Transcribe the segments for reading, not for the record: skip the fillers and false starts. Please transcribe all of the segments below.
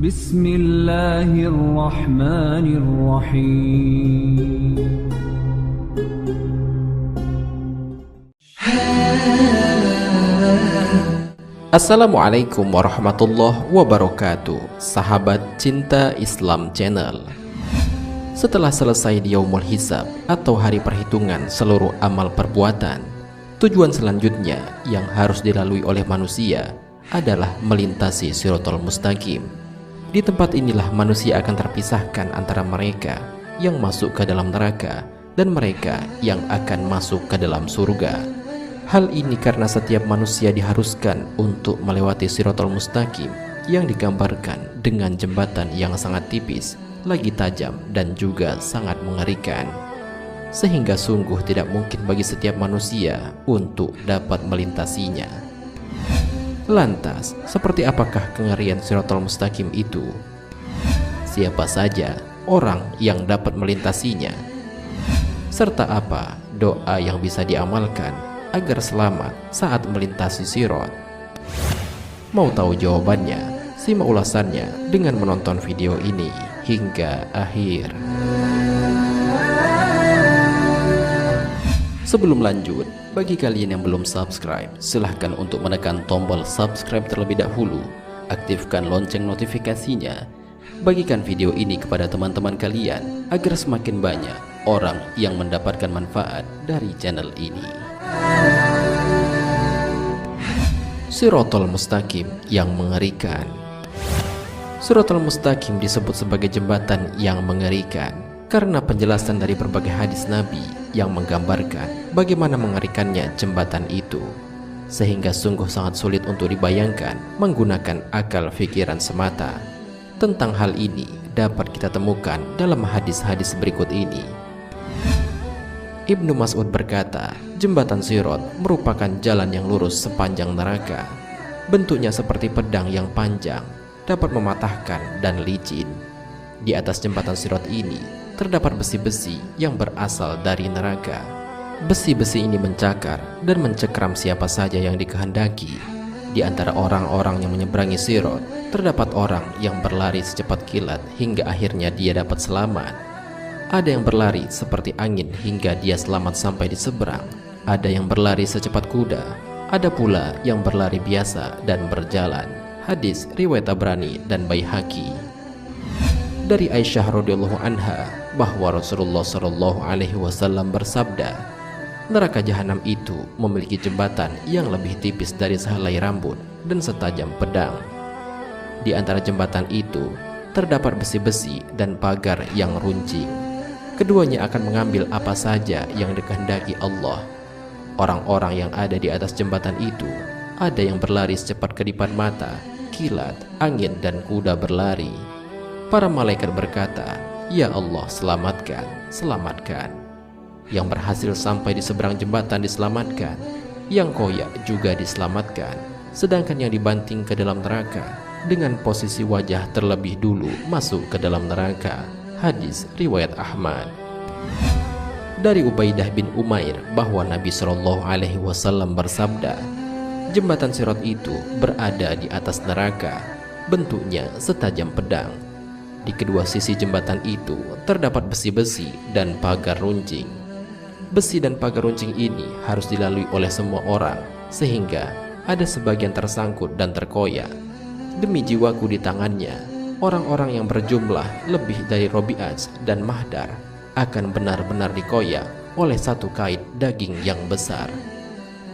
Bismillahirrahmanirrahim. Assalamualaikum warahmatullahi wabarakatuh. Sahabat Cinta Islam Channel. Setelah selesai di Yaumul Hisab atau hari perhitungan seluruh amal perbuatan, tujuan selanjutnya yang harus dilalui oleh manusia adalah melintasi Shirathul Mustaqim. Di tempat inilah manusia akan terpisahkan antara mereka yang masuk ke dalam neraka dan mereka yang akan masuk ke dalam surga. Hal ini karena setiap manusia diharuskan untuk melewati Shirathul Mustaqim yang digambarkan dengan jembatan yang sangat tipis, lagi tajam dan juga sangat mengerikan, sehingga sungguh tidak mungkin bagi setiap manusia untuk dapat melintasinya. Lantas, seperti apakah kengerian Shirathul Mustaqim itu? Siapa saja orang yang dapat melintasinya? Serta apa doa yang bisa diamalkan agar selamat saat melintasi Sirat? Mau tahu jawabannya? Simak ulasannya dengan menonton video ini hingga akhir. Sebelum lanjut, bagi kalian yang belum subscribe, silahkan untuk menekan tombol subscribe terlebih dahulu. Aktifkan lonceng notifikasinya. Bagikan video ini kepada teman-teman kalian agar semakin banyak orang yang mendapatkan manfaat dari channel ini. Shirathul Mustaqim yang mengerikan. Shirathul Mustaqim disebut sebagai jembatan yang mengerikan karena penjelasan dari berbagai hadis Nabi yang menggambarkan bagaimana mengerikannya jembatan itu, sehingga sungguh sangat sulit untuk dibayangkan menggunakan akal pikiran semata. Tentang hal ini dapat kita temukan dalam hadis-hadis berikut ini. Ibnu Mas'ud berkata, jembatan Sirat merupakan jalan yang lurus sepanjang neraka. Bentuknya seperti pedang yang panjang, dapat mematahkan dan licin. Di atas jembatan Sirat ini terdapat besi-besi yang berasal dari neraka. Besi-besi ini mencakar dan mencekram siapa saja yang dikehendaki. Di antara orang-orang yang menyeberangi Sirat, terdapat orang yang berlari secepat kilat hingga akhirnya dia dapat selamat. Ada yang berlari seperti angin hingga dia selamat sampai di seberang. Ada yang berlari secepat kuda. Ada pula yang berlari biasa dan berjalan. Hadis riwayat Tabrani dan Baihaqi. Dari Aisyah radhiyallahu anha bahwa Rasulullah shallallahu alaihi wasallam bersabda, neraka jahanam itu memiliki jembatan yang lebih tipis dari sehelai rambut dan setajam pedang. Di antara jembatan itu terdapat besi-besi dan pagar yang runcing. Keduanya akan mengambil apa saja yang dikehendaki Allah. Orang-orang yang ada di atas jembatan itu, ada yang berlari secepat kedipan mata, kilat, angin dan kuda berlari. Para malaikat berkata, "Ya Allah, selamatkan, selamatkan." Yang berhasil sampai di seberang jembatan diselamatkan, yang koyak juga diselamatkan, sedangkan yang dibanting ke dalam neraka dengan posisi wajah terlebih dulu masuk ke dalam neraka. Hadis riwayat Ahmad. Dari Ubaidah bin Umair bahwa Nabi Shallallahu alaihi wasallam bersabda, jembatan Sirat itu berada di atas neraka, bentuknya setajam pedang. Di kedua sisi jembatan itu terdapat besi-besi dan pagar runcing. Besi dan pagar runcing ini harus dilalui oleh semua orang, sehingga ada sebagian tersangkut dan terkoyak. Demi jiwaku di tangannya, orang-orang yang berjumlah lebih dari Robi'ah dan Mahdar akan benar-benar dikoyak oleh satu kait daging yang besar.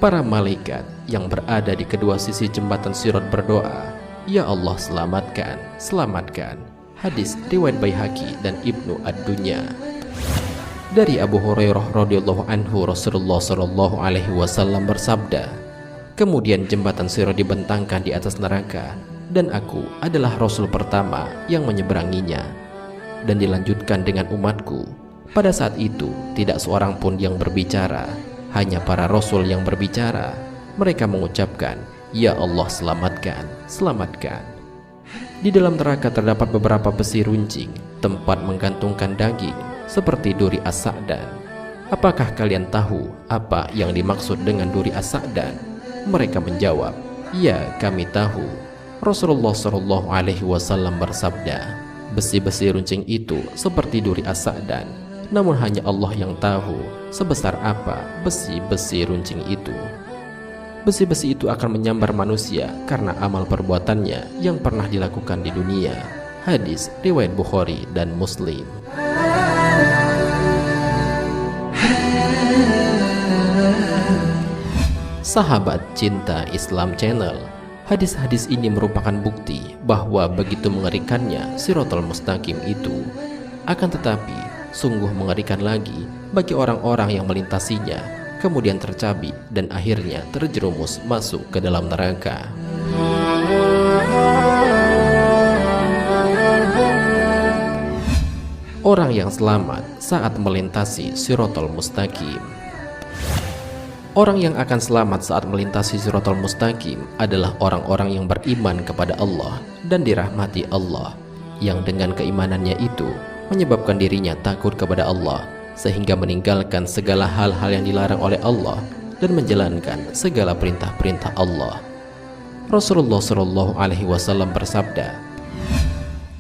Para malaikat yang berada di kedua sisi jembatan Sirat berdoa, "Ya Allah, selamatkan, selamatkan." Hadis riwayat Baihaqi dan Ibnu Ad-Dunya. Dari Abu Hurairah radhiyallahu anhu, Rasulullah shallallahu alaihi wasallam bersabda, kemudian jembatan Sirat dibentangkan di atas neraka, dan aku adalah Rasul pertama yang menyeberanginya. Dan dilanjutkan dengan umatku. Pada saat itu tidak seorang pun yang berbicara, hanya para Rasul yang berbicara. Mereka mengucapkan, "Ya Allah, selamatkan, selamatkan." Di dalam neraka terdapat beberapa besi runcing, tempat menggantungkan daging, seperti duri as-sa'dan. Apakah kalian tahu apa yang dimaksud dengan duri as-sa'dan? Mereka menjawab, "Ya, kami tahu." Rasulullah Shallallahu Alaihi Wasallam bersabda, besi-besi runcing itu seperti duri as-sa'dan, namun hanya Allah yang tahu sebesar apa besi-besi runcing itu. Besi-besi itu akan menyambar manusia karena amal perbuatannya yang pernah dilakukan di dunia. Hadis riwayat Bukhari dan Muslim. Sahabat Cinta Islam Channel, hadis-hadis ini merupakan bukti bahwa begitu mengerikannya Shiratal Mustaqim itu. Akan tetapi, sungguh mengerikan lagi bagi orang-orang yang melintasinya, kemudian tercabik dan akhirnya terjerumus masuk ke dalam neraka. Orang yang selamat saat melintasi Shiratal Mustaqim. Orang yang akan selamat saat melintasi Shiratal Mustaqim adalah orang-orang yang beriman kepada Allah dan dirahmati Allah, yang dengan keimanannya itu menyebabkan dirinya takut kepada Allah sehingga meninggalkan segala hal-hal yang dilarang oleh Allah dan menjalankan segala perintah-perintah Allah. Rasulullah Shallallahu Alaihi Wasallam bersabda,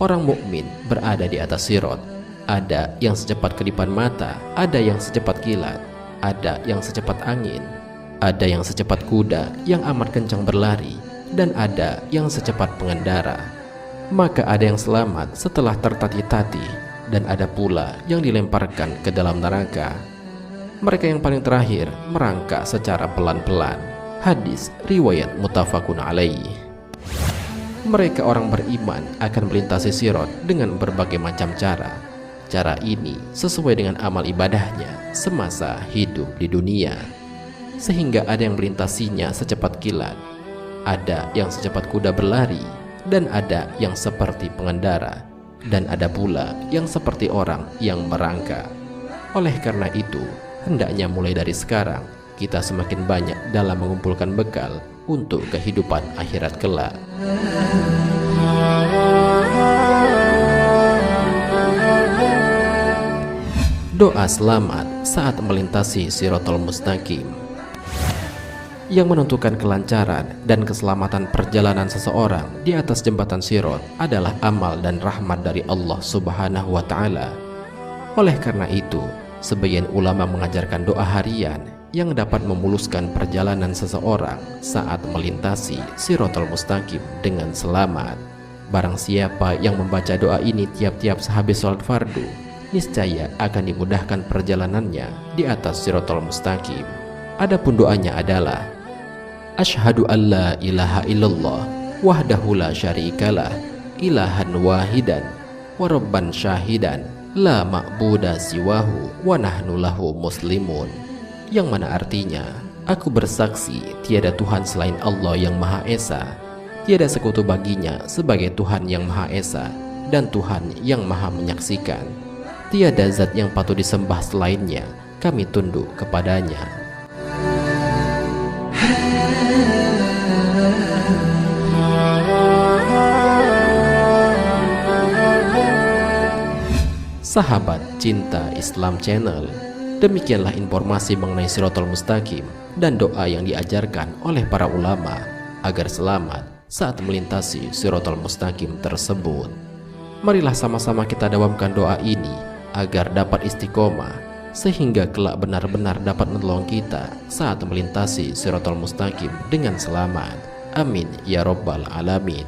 orang mukmin berada di atas sirat, ada yang secepat kedipan mata, ada yang secepat kilat, ada yang secepat angin, ada yang secepat kuda yang amat kencang berlari, dan ada yang secepat pengendara. Maka ada yang selamat setelah tertati-tati, dan ada pula yang dilemparkan ke dalam neraka. Mereka yang paling terakhir merangkak secara pelan-pelan. Hadis riwayat muttafaqun alaih. Mereka orang beriman akan melintasi sirat dengan berbagai macam cara. Cara ini sesuai dengan amal ibadahnya semasa hidup di dunia, sehingga ada yang melintasinya secepat kilat, ada yang secepat kuda berlari, dan ada yang seperti pengendara, dan ada pula yang seperti orang yang merangkak. Oleh karena itu, hendaknya mulai dari sekarang kita semakin banyak dalam mengumpulkan bekal untuk kehidupan akhirat kelak. Doa selamat saat melintasi Shiratal Mustaqim. Yang menentukan kelancaran dan keselamatan perjalanan seseorang di atas jembatan sirat adalah amal dan rahmat dari Allah Subhanahu wa Ta'ala. Oleh karena itu, sebagian ulama mengajarkan doa harian yang dapat memuluskan perjalanan seseorang saat melintasi Shiratal Mustaqim dengan selamat. Barang siapa yang membaca doa ini tiap-tiap sehabis sholat fardu, niscaya akan dimudahkan perjalanannya di atas Shiratal Mustaqim. Adapun doanya adalah Asyhadu an la ilaha illallah wahdahu la syarikalah ilahan wahidan wa rabban syahidan la ma'buda siwahu wa nahnu lahu muslimun, yang mana artinya, aku bersaksi tiada Tuhan selain Allah yang Maha Esa, tiada sekutu baginya sebagai Tuhan yang Maha Esa, dan Tuhan yang Maha Menyaksikan, tiada zat yang patut disembah selainnya, kami tunduk kepadanya. Sahabat Cinta Islam Channel, demikianlah informasi mengenai Shiratal Mustaqim dan doa yang diajarkan oleh para ulama agar selamat saat melintasi Shiratal Mustaqim tersebut. Marilah sama-sama kita dawamkan doa ini agar dapat istiqomah, sehingga kelak benar-benar dapat menolong kita saat melintasi Shiratal Mustaqim dengan selamat. Amin ya rabbal alamin.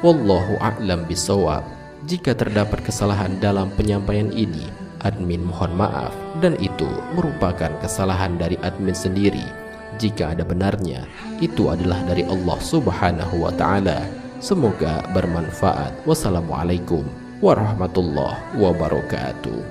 Wallahu a'lam bishawab. Jika terdapat kesalahan dalam penyampaian ini, admin mohon maaf, dan itu merupakan kesalahan dari admin sendiri. Jika ada benarnya, itu adalah dari Allah Subhanahu wa Ta'ala. Semoga bermanfaat. Wassalamualaikum warahmatullahi wabarakatuh.